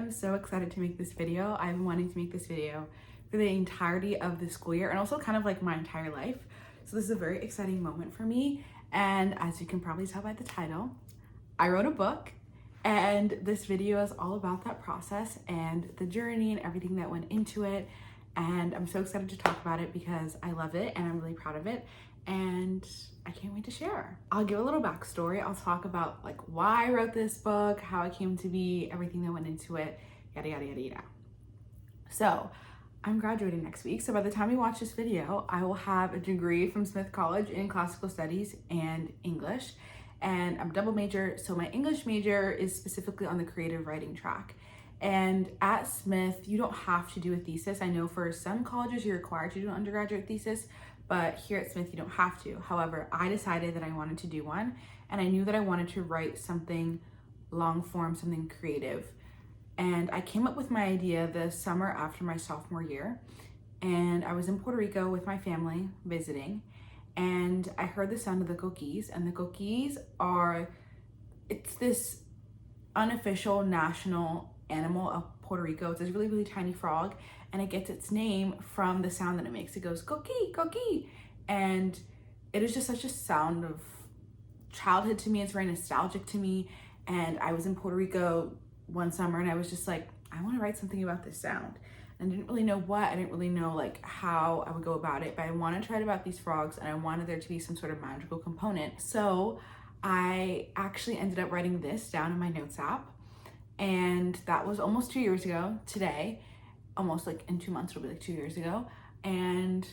am so excited to make this video. I've been wanting to make this video for the entirety of the school year and also kind of like my entire life. So this is a very exciting moment for me. And as you can probably tell by the title, I wrote a book and this video is all about that process and the journey and everything that went into it. And I'm so excited to talk about it because I love it and I'm really proud of it. And I can't wait to share. I'll give a little backstory. I'll talk about like why I wrote this book, how it came to be, everything that went into it, yada, yada, yada, yada. So I'm graduating next week. So by the time you watch this video, I will have a degree from Smith College in classical studies and English. And I'm double major. So my English major is specifically on the creative writing track. And at Smith, you don't have to do a thesis. I know for some colleges you're required to do an undergraduate thesis, but here at Smith, you don't have to. However, I decided that I wanted to do one, and I knew that I wanted to write something long form, something creative. And I came up with my idea the summer after my sophomore year, and I was in Puerto Rico with my family visiting, and I heard the sound of the coquis, and the coquis it's this unofficial national animal of Puerto Rico. It's this really, really tiny frog, and it gets its name from the sound that it makes. It goes coqui, coqui, and it is just such a sound of childhood to me. It's very nostalgic to me, and I was in Puerto Rico one summer, and I was just like, I want to write something about this sound. And I didn't really know what, I didn't really know like how I would go about it, but I wanted to write about these frogs, and I wanted there to be some sort of magical component. So I actually ended up writing this down in my notes app. And that was almost 2 years ago today, almost like in 2 months, it'll be like 2 years ago. And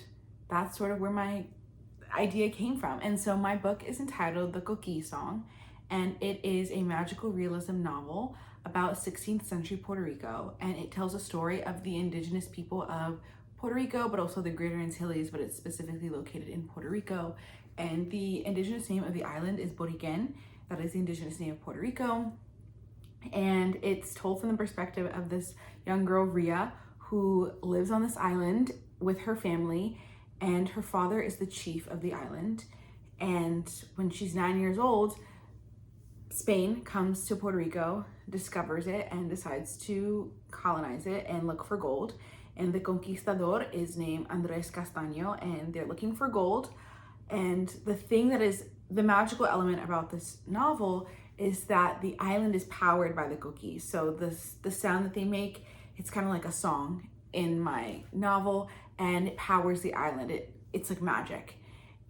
that's sort of where my idea came from. And so my book is entitled The Coquí Song, and it is a magical realism novel about 16th century Puerto Rico. And it tells a story of the indigenous people of Puerto Rico, but also the Greater Antilles, but it's specifically located in Puerto Rico. And the indigenous name of the island is Boriquen. That is the indigenous name of Puerto Rico. And it's told from the perspective of this young girl, Ria, who lives on this island with her family, and her father is the chief of the island. And when she's 9 years old, Spain comes to Puerto Rico, discovers it, and decides to colonize it and look for gold. And the conquistador is named Andres Castaño, and they're looking for gold. And the thing that is the magical element about this novel is that the island is powered by the coquis. So the sound that they make, it's kind of like a song in my novel, and it powers the island. It's like magic.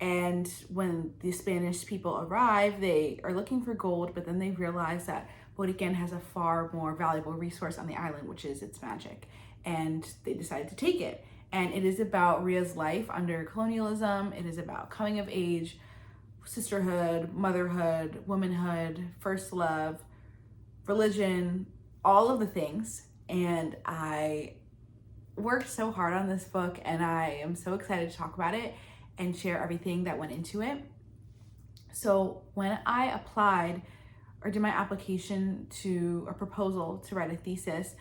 And when the Spanish people arrive, they are looking for gold, but then they realize that Boriquen has a far more valuable resource on the island, which is its magic. And they decided to take it. And it is about Ria's life under colonialism. It is about coming of age, sisterhood, motherhood, womanhood, first love, religion, all of the things. And I worked so hard on this book, and I am so excited to talk about it and share everything that went into it. So when I applied or did my application to a proposal to write a thesis,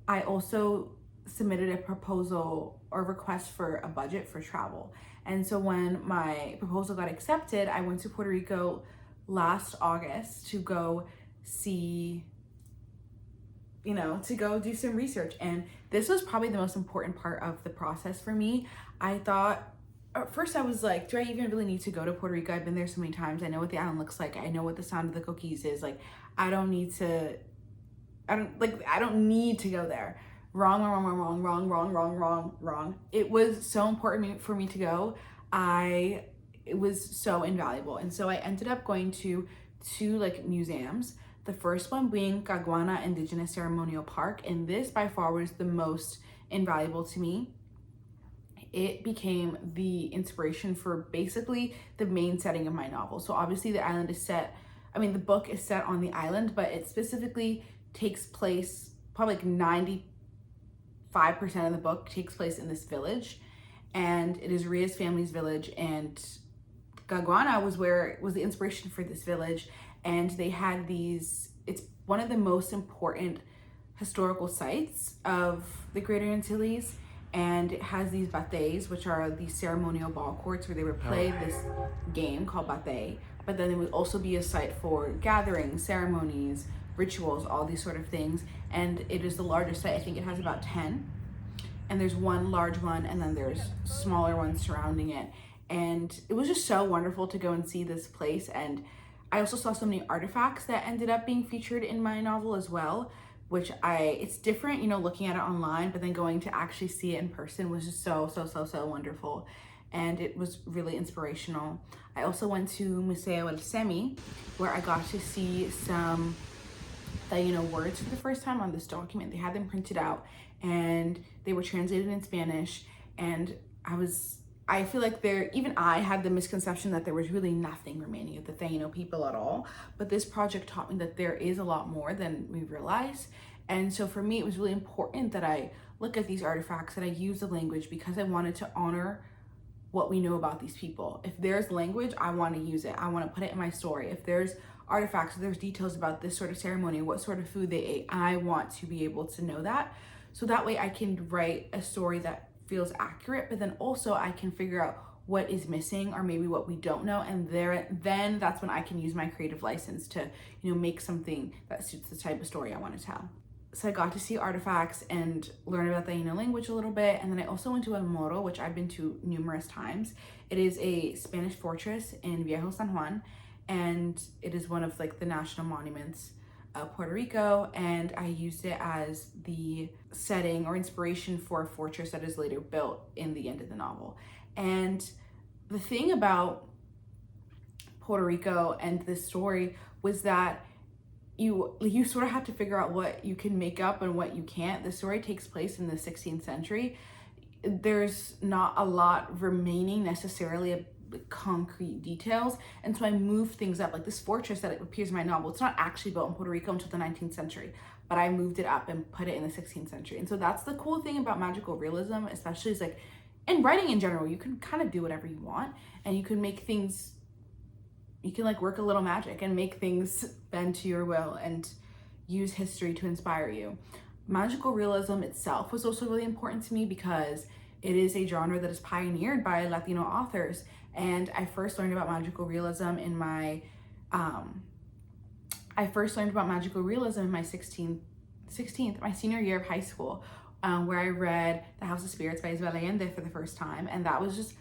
I also submitted a proposal or request for a budget for travel. And so when my proposal got accepted, I went to Puerto Rico last August to go see, to go do some research. And this was probably the most important part of the process for me. I thought, at first I was like, do I even really need to go to Puerto Rico? I've been there so many times. I know what the island looks like. I know what the sound of the coquis is. Like, I don't need to go there. Wrong. It was so important for me to go. It was so invaluable. And so I ended up going to two museums. The first one being Caguana Indigenous Ceremonial Park. And this by far was the most invaluable to me. It became the inspiration for basically the main setting of my novel. So obviously the book is set on the island, but it specifically takes place, probably like 95% of the book takes place in this village, and it is Ria's family's village, and Caguana was the inspiration for this village. And they had it's one of the most important historical sites of the Greater Antilles, and it has these batés, which are these ceremonial ball courts where they would play this game called baté. But then it would also be a site for gatherings, ceremonies, rituals, all these sort of things. And it is the largest site. I think it has about 10. And there's one large one, and then there's smaller ones surrounding it. And it was just so wonderful to go and see this place. And I also saw so many artifacts that ended up being featured in my novel as well, which it's different, you know, looking at it online, but then going to actually see it in person was just so wonderful. And it was really inspirational. I also went to Museo El Semi, where I got to see some words for the first time on this document. They had them printed out and they were translated in Spanish. And I feel like even I had the misconception that there was really nothing remaining of the Taino people at all. But this project taught me that there is a lot more than we realize. And so for me, it was really important that I look at these artifacts, that I use the language, because I wanted to honor what we know about these people. If there's language, I want to use it. I want to put it in my story. If there's artifacts, if there's details about this sort of ceremony, what sort of food they ate, I want to be able to know that. So that way I can write a story that feels accurate, but then also I can figure out what is missing or maybe what we don't know. And then that's when I can use my creative license to, make something that suits the type of story I want to tell. So I got to see artifacts and learn about the Taino language a little bit. And then I also went to El Morro, which I've been to numerous times. It is a Spanish fortress in Viejo San Juan, and it is one of the national monuments of Puerto Rico. And I used it as the setting or inspiration for a fortress that is later built in the end of the novel. And the thing about Puerto Rico and this story was that you sort of have to figure out what you can make up and what you can't. The story takes place in the 16th century. There's not a lot remaining necessarily of concrete details, and so I moved things up. Like this fortress that appears in my novel, it's not actually built in Puerto Rico until the 19th century, but I moved it up and put it in the 16th century. And so that's the cool thing about magical realism, especially is in writing in general, you can kind of do whatever you want, and you can make things, you can work a little magic and make things bend to your will and use history to inspire you. Magical realism itself was also really important to me because it is a genre that is pioneered by Latino authors. And I first learned about magical realism in my my senior year of high school, where I read The House of Spirits by Isabel Allende for the first time. And that's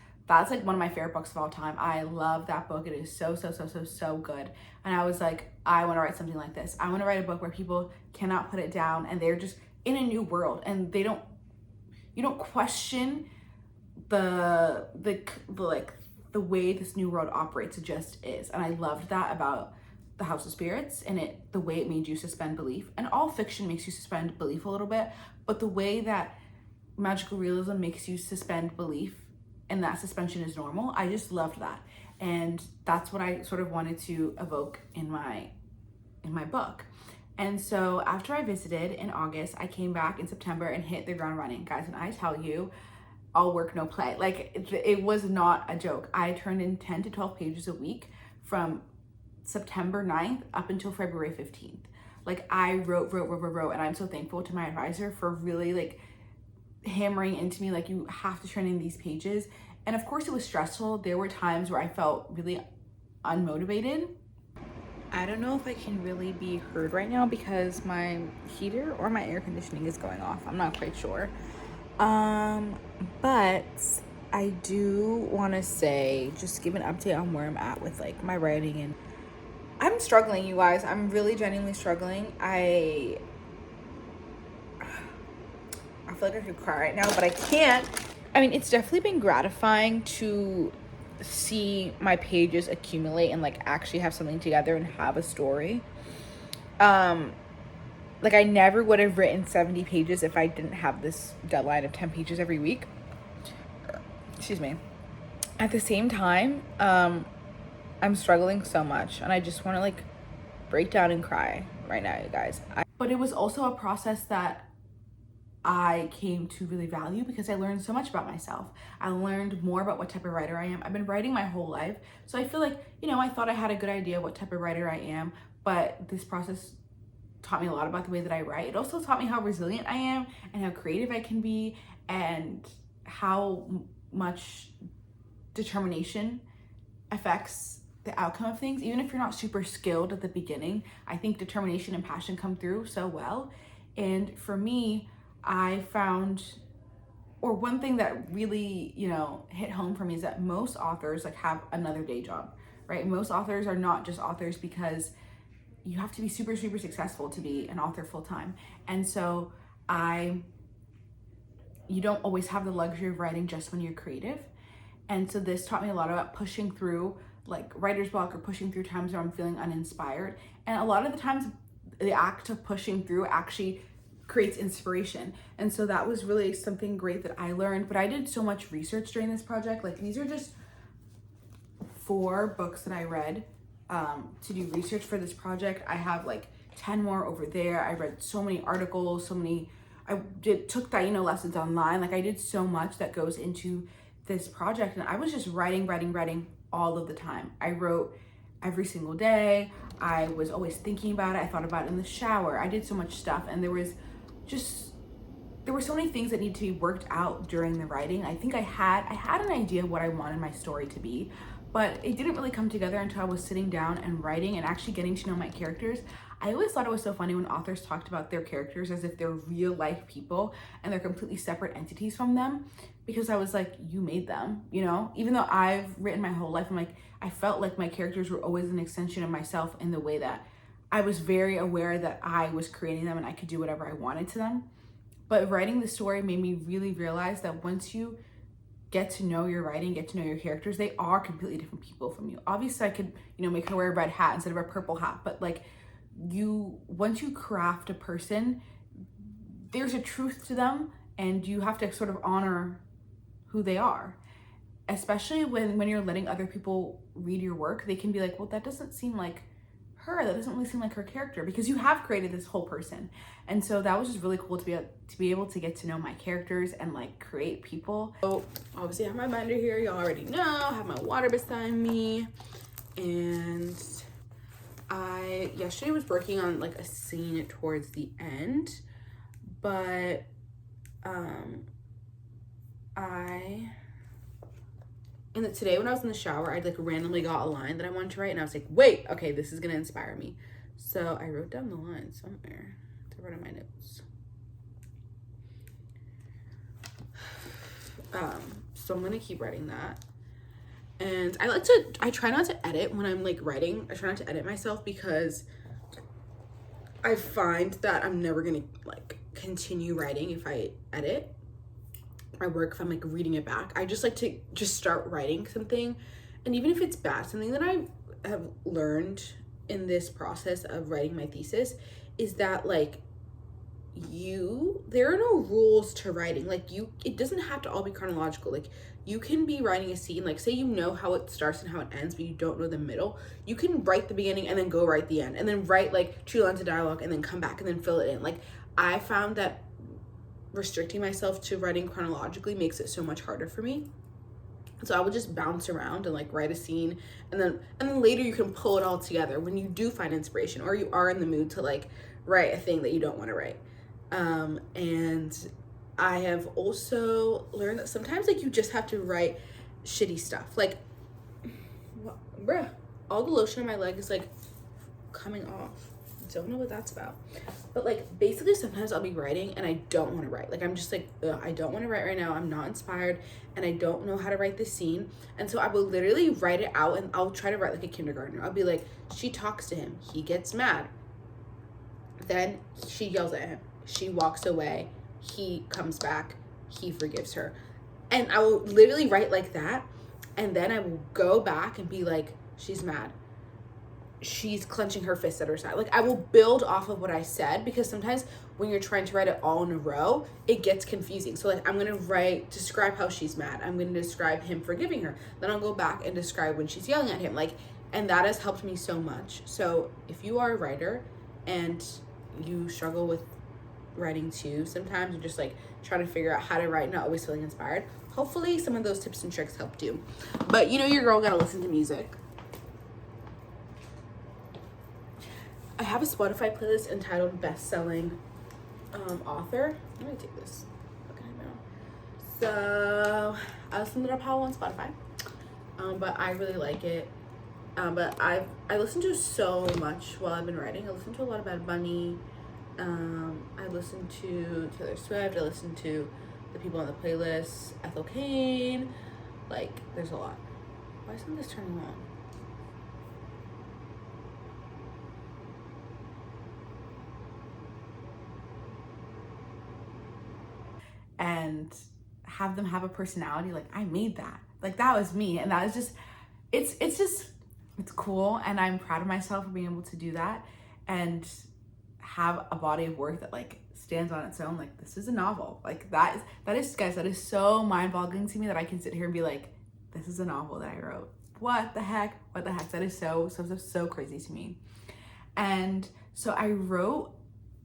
one of my favorite books of all time. I love that book. It is so good. And I was like, I want to write something like this. I want to write a book where people cannot put it down and they're just in a new world, and you don't question the way this new world operates. It just is. And I loved that about The House of Spirits, and the way it made you suspend belief. And all fiction makes you suspend belief a little bit, but the way that magical realism makes you suspend belief, and that suspension is normal, I just loved that. And that's what I sort of wanted to evoke in my book. And so after I visited in August, I came back in September and hit the ground running. Guys, when I tell you, all work, no play. It was not a joke. I turned in 10 to 12 pages a week from September 9th up until February 15th. I wrote, and I'm so thankful to my advisor for really hammering into me, you have to turn in these pages. And of course it was stressful. There were times where I felt really unmotivated. I don't know if I can really be heard right now because my heater or my air conditioning is going off. I'm not quite sure. But I do want to say, just give an update on where I'm at with my writing. And I'm struggling, you guys. I'm really genuinely struggling. I feel like I could cry right now, but I can't. I mean, it's definitely been gratifying to see my pages accumulate and actually have something together and have a story. I never would have written 70 pages if I didn't have this deadline of 10 pages every week. Excuse me. At the same time, I'm struggling so much, and I just want to break down and cry right now, you guys. But it was also a process that I came to really value because I learned so much about myself. I learned more about what type of writer I am. I've been writing my whole life, so I feel I thought I had a good idea what type of writer I am, but this process taught me a lot about the way that I write. It also taught me how resilient I am and how creative I can be, and how much determination affects the outcome of things, even if you're not super skilled at the beginning. I think determination and passion come through so well. And for me, I found, or one thing that really, you know, hit home for me is that most authors like have another day job, right? Most authors are not just authors because you have to be super, super successful to be an author full time. And so you don't always have the luxury of writing just when you're creative. And so this taught me a lot about pushing through like writer's block or pushing through times where I'm feeling uninspired. And a lot of the times the act of pushing through actually creates inspiration. And so that was really something great that I learned. But I did so much research during this project. Like these are just 4 books that I read to do research for this project. I have like 10 more over there. I read so many articles, took Taino lessons online. Like I did so much that goes into this project, and I was just writing all of the time. I wrote every single day. I was always thinking about it. I thought about it in the shower. I did so much stuff, and there were so many things that need to be worked out during the writing. I think I had an idea of what I wanted my story to be, but it didn't really come together until I was sitting down and writing and actually getting to know my characters. I always thought it was so funny when authors talked about their characters as if they're real life people and they're completely separate entities from them, because I was like, you made them, you know? Even though I've written my whole life, I felt like my characters were always an extension of myself in the way that I was very aware that I was creating them and I could do whatever I wanted to them. But writing the story made me really realize that once you get to know your writing, get to know your characters, they are completely different people from you. Obviously I could, you know, make her wear a red hat instead of a purple hat, but like once you craft a person, there's a truth to them and you have to sort of honor who they are. Especially when you're letting other people read your work, they can be like, well, that doesn't seem like her, that doesn't really seem like her character, because you have created this whole person. And so that was just really cool to be able to get to know my characters and like create people. So obviously I have my binder here, you already know. I have my water beside me, and I yesterday was working on like a scene towards the end, but today when I was in the shower, I like randomly got a line that I wanted to write, and I was like, wait, okay, this is gonna inspire me. So I wrote down the line somewhere to write on my notes. So I'm gonna keep writing that. And I try not to edit when I'm like writing. I try not to edit myself because I find that I'm never gonna like continue writing if I edit my work, if I'm like reading it back. I just like to just start writing something, and even if it's bad, something that I have learned in this process of writing my thesis is that like there are no rules to writing. Like it doesn't have to all be chronological. Like you can be writing a scene, like say you know how it starts and how it ends, but you don't know the middle. You can write the beginning and then go write the end, and then write like 2 lines of dialogue and then come back and then fill it in. Like I found that restricting myself to writing chronologically makes it so much harder for me. So I would just bounce around and like write a scene, and then later you can pull it all together when you do find inspiration or you are in the mood to like write a thing that you don't want to write. And I have also learned that sometimes like you just have to write shitty stuff. Like, bruh, all the lotion on my leg is like coming off. Don't know what that's about. But like basically sometimes I'll be writing and I don't want to write. Like I'm just like, I don't want to write right now. I'm not inspired and I don't know how to write this scene. And so I will literally write it out, and I'll try to write like a kindergartner. I'll be like, she talks to him, he gets mad, then she yells at him, she walks away, he comes back, he forgives her. And I will literally write like that, and then I will go back and be like, she's mad, she's clenching her fist at her side. Like I will build off of what I said, because sometimes when you're trying to write it all in a row, it gets confusing. So like I'm gonna describe how she's mad, I'm gonna describe him forgiving her, then I'll go back and describe when she's yelling at him. Like, and that has helped me so much. So if you are a writer and you struggle with writing too, sometimes you're just like trying to figure out how to write, not always feeling inspired, hopefully some of those tips and tricks helped you. But you know your girl gotta listen to music. I have a Spotify playlist entitled Best-Selling Author. Let me take this. Okay, now. So I listen to it on Spotify, but I really like it. But I listened to so much while I've been writing. I listened to a lot of Bad Bunny. I listened to Taylor Swift. I listened to the people on the playlist, Ethel Cain. Like, there's a lot. Why isn't this turning on? And have them have a personality. Like, I made that. Like, that was me. And that was just, it's cool. And I'm proud of myself for being able to do that and have a body of work that like stands on its own. Like, this is a novel. Like, that is guys, that is so mind-boggling to me that I can sit here and be like, this is a novel that I wrote. What the heck? That is so crazy to me. And so I wrote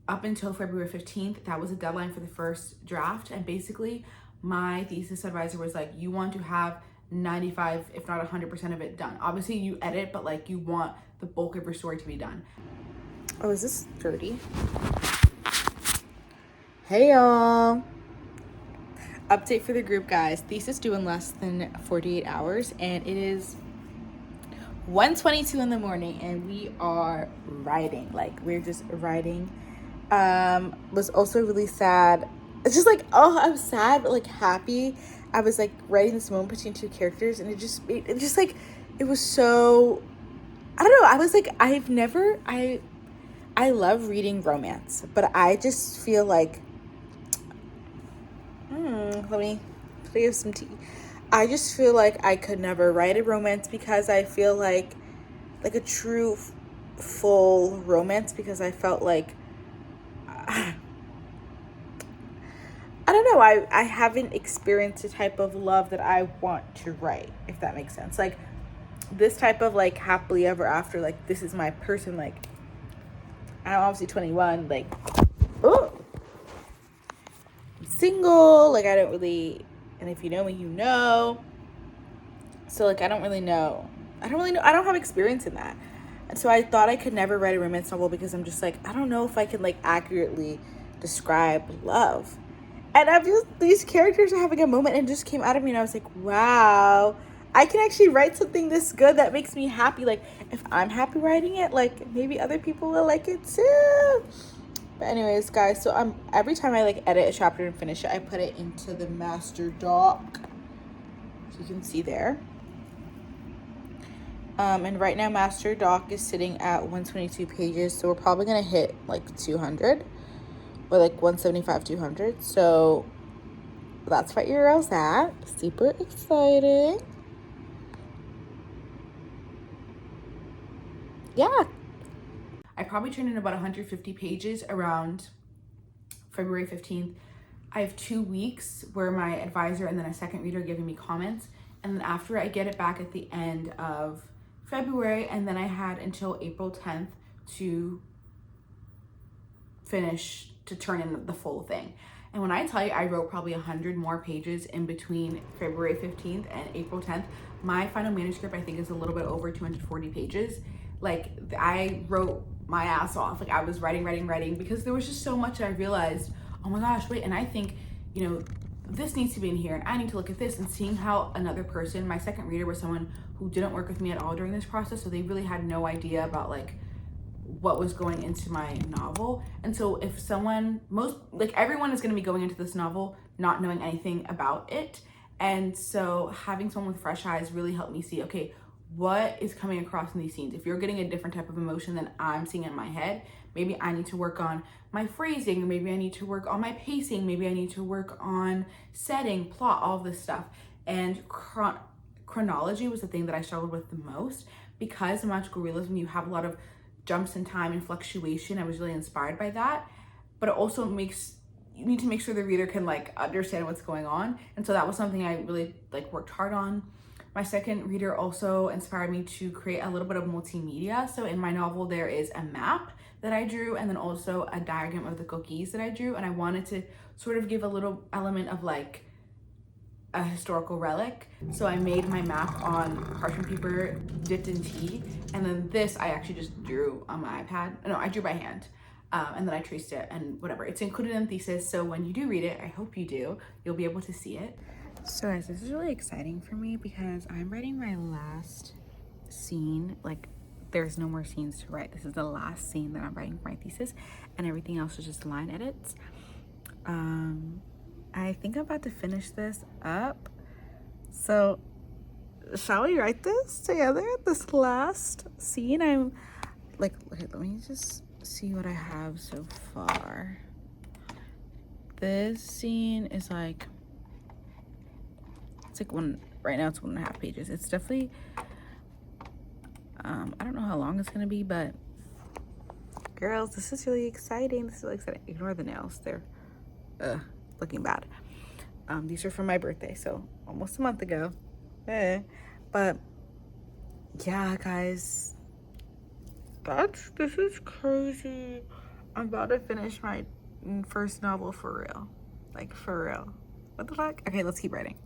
up until February 15th. That was a deadline for the first draft. And basically my thesis advisor was like, you want to have 95, if not 100% of it done. Obviously you edit, but like you want the bulk of your story to be done. Oh, is this dirty? Hey y'all. Update for the group, guys. Thesis due in less than 48 hours and it is 1:22 in the morning and we are writing. Like, we're just writing. Was also really sad. It's just like, oh, I was sad but like happy. I was like writing this moment between two characters and it just like, it was so, I don't know. I was like, I love reading romance, but I just feel like, let me have some tea. I just feel like I could never write a romance because I feel like a true full romance, because I felt like, I don't know, I haven't experienced the type of love that I want to write, if that makes sense. Like, this type of like happily ever after, like, this is my person. Like, I'm obviously 21, like, oh, I'm single, like, I don't really, and if you know me, you know. So like, I don't have experience in that. And so I thought I could never write a romance novel because I'm just like, I don't know if I can like accurately describe love. And these characters are having a moment and it just came out of me and I was like, wow, I can actually write something this good that makes me happy. Like, if I'm happy writing it, like, maybe other people will like it too. But anyways, guys, so every time I like edit a chapter and finish it, I put it into the master doc. So you can see there. And right now master doc is sitting at 122 pages. So we're probably going to hit like 200 or like 175, 200. So that's what your girl's at. Super exciting. Yeah. I probably turned in about 150 pages around February 15th. I have 2 weeks where my advisor and then a second reader are giving me comments. And then after, I get it back at the end of February. And then I had until April 10th to finish, to turn in the full thing. And when I tell you I wrote probably 100 more pages in between February 15th and April 10th, my final manuscript I think is a little bit over 240 pages. Like, I wrote my ass off. Like, I was writing because there was just so much that I realized, oh my gosh, wait, and I think, you know, this needs to be in here and I need to look at this. And seeing how another person, my second reader, was someone who didn't work with me at all during this process, so they really had no idea about like what was going into my novel. And so if everyone is going to be going into this novel not knowing anything about it, and so having someone with fresh eyes really helped me see, okay, what is coming across in these scenes? If you're getting a different type of emotion than I'm seeing in my head, maybe I need to work on my phrasing, maybe I need to work on my pacing, maybe I need to work on setting, plot, all of this stuff. And chronology was the thing that I struggled with the most, because in magical realism you have a lot of jumps in time and fluctuation. I was really inspired by that, but it also you need to make sure the reader can like understand what's going on. And so that was something I really like worked hard on. My second reader also inspired me to create a little bit of multimedia. So in my novel, there is a map that I drew and then also a diagram of the cookies that I drew. And I wanted to sort of give a little element of like a historical relic. So I made my map on parchment paper dipped in tea. And then this I actually just drew on my iPad. No, I drew by hand. And then I traced it and whatever. It's included in the thesis. So when you do read it, I hope you do, you'll be able to see it. So guys, this is really exciting for me because I'm writing my last scene. Like, there's no more scenes to write. This is the last scene that I'm writing for my thesis, and everything else is just line edits. I think I'm about to finish this up. So shall we write this together? This last scene. I'm like, okay, let me just see what I have so far. This scene is like, it's like right now it's 1.5 pages. It's definitely, I don't know how long it's gonna be, but girls, this is really exciting. This is really exciting. Ignore the nails, they're looking bad. These are from my birthday, so almost a month ago. But yeah, guys, this is crazy. I'm about to finish my first novel for real. Like, for real. What the fuck? Okay, let's keep writing.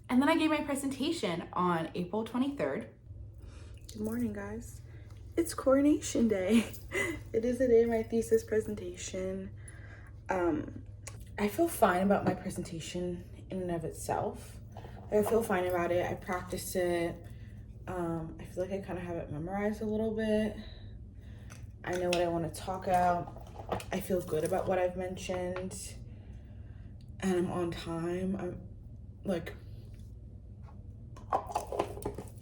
And then I gave my presentation on April 23rd. Good morning, guys. It's coronation day. It is the day of my thesis presentation. I feel fine about my presentation in and of itself. I feel fine about it. I practiced it. I feel like I kind of have it memorized a little bit. I know what I want to talk about. I feel good about what I've mentioned. And I'm on time. I'm like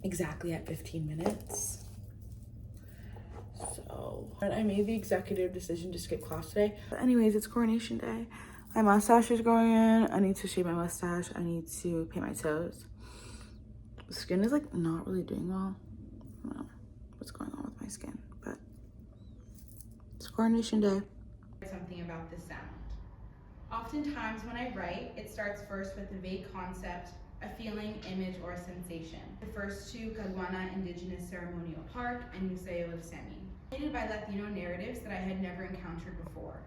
exactly at 15 minutes. So, and I made the executive decision to skip class today. But anyways, it's coronation day. My mustache is growing in. I need to shave my mustache. I need to paint my toes. The skin is like not really doing well. I don't know what's going on with my skin, but it's coronation day. Something about this sound. Oftentimes when I write, it starts first with a vague concept, a feeling, image, or a sensation. The first two, Caguana Indigenous Ceremonial Park and Museo of Semi, created by Latino narratives that I had never encountered before.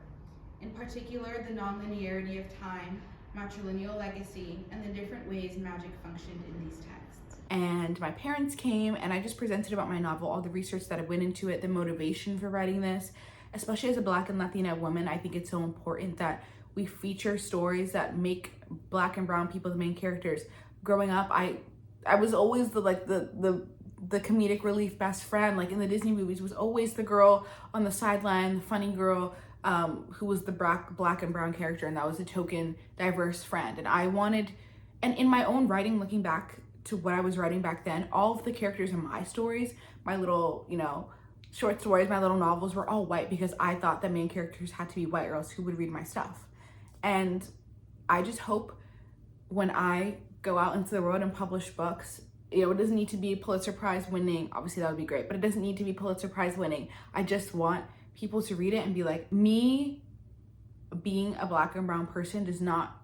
In particular, the nonlinearity of time, matrilineal legacy, and the different ways magic functioned in these texts. And my parents came and I just presented about my novel, all the research that went into it, the motivation for writing this. Especially as a Black and Latina woman, I think it's so important that we feature stories that make Black and brown people the main characters. Growing up, I was always the comedic relief best friend. Like in the Disney movies, was always the girl on the sideline, the funny girl who was the Black and brown character, and that was a token diverse friend. And I wanted, and in my own writing, looking back to what I was writing back then, all of the characters in my stories, my little, short stories, my little novels were all white because I thought the main characters had to be white or else who would read my stuff. And I just hope when I go out into the world and publish books, it doesn't need to be Pulitzer Prize winning. Obviously that would be great, but it doesn't need to be Pulitzer Prize winning. I just want people to read it and be like, me being a Black and brown person does not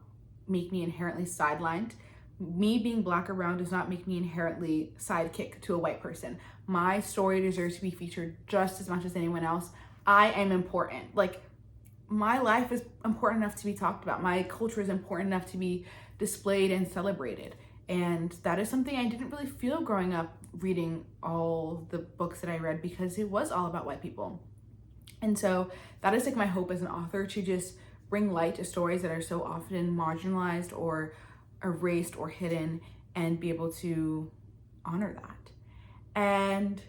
make me inherently sidelined. Me being Black or brown does not make me inherently sidekick to a white person. My story deserves to be featured just as much as anyone else. I am important. Like, my life is important enough to be talked about. My culture is important enough to be displayed and celebrated. And that is something I didn't really feel growing up reading all the books that I read, because it was all about white people. And so that is like my hope as an author, to just bring light to stories that are so often marginalized or erased or hidden, and be able to honor that. And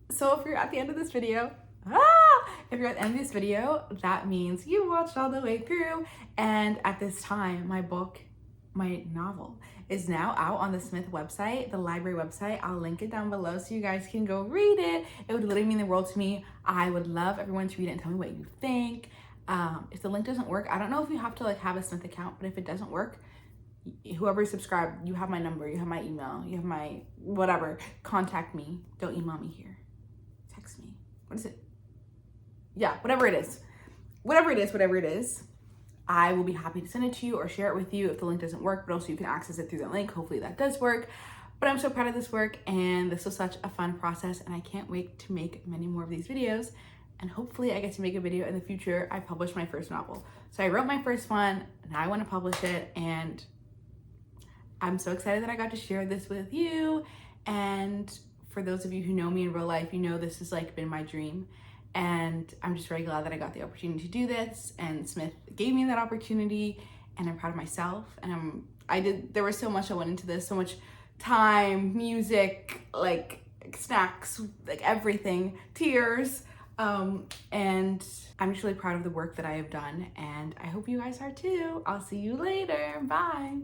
so if you're at the end of this video, if you're at the end of this video, that means you watched all the way through. And at this time, my novel is now out on the Smith website, the library website. I'll link it down below so you guys can go read it. It would literally mean the world to me. I would love everyone to read it and tell me what you think. If the link doesn't work, I don't know if you have to have a Smith account, but if it doesn't work, whoever subscribed, you have my number, you have my email, you have my whatever. Contact me. Don't email me here. Text me. What is it? Yeah, whatever it is. Whatever it is, I will be happy to send it to you or share it with you if the link doesn't work, but also you can access it through the link. Hopefully that does work. But I'm so proud of this work, and this was such a fun process, and I can't wait to make many more of these videos. And hopefully I get to make a video in the future. I published my first novel. So I wrote my first one, now I want to publish it, and I'm so excited that I got to share this with you. And for those of you who know me in real life, you know this has like been my dream. And I'm just very glad that I got the opportunity to do this, and Smith gave me that opportunity, and I'm proud of myself. And there was so much that went into this, so much time, music, like snacks, like everything, tears. And I'm just really proud of the work that I have done, and I hope you guys are too. I'll see you later. Bye.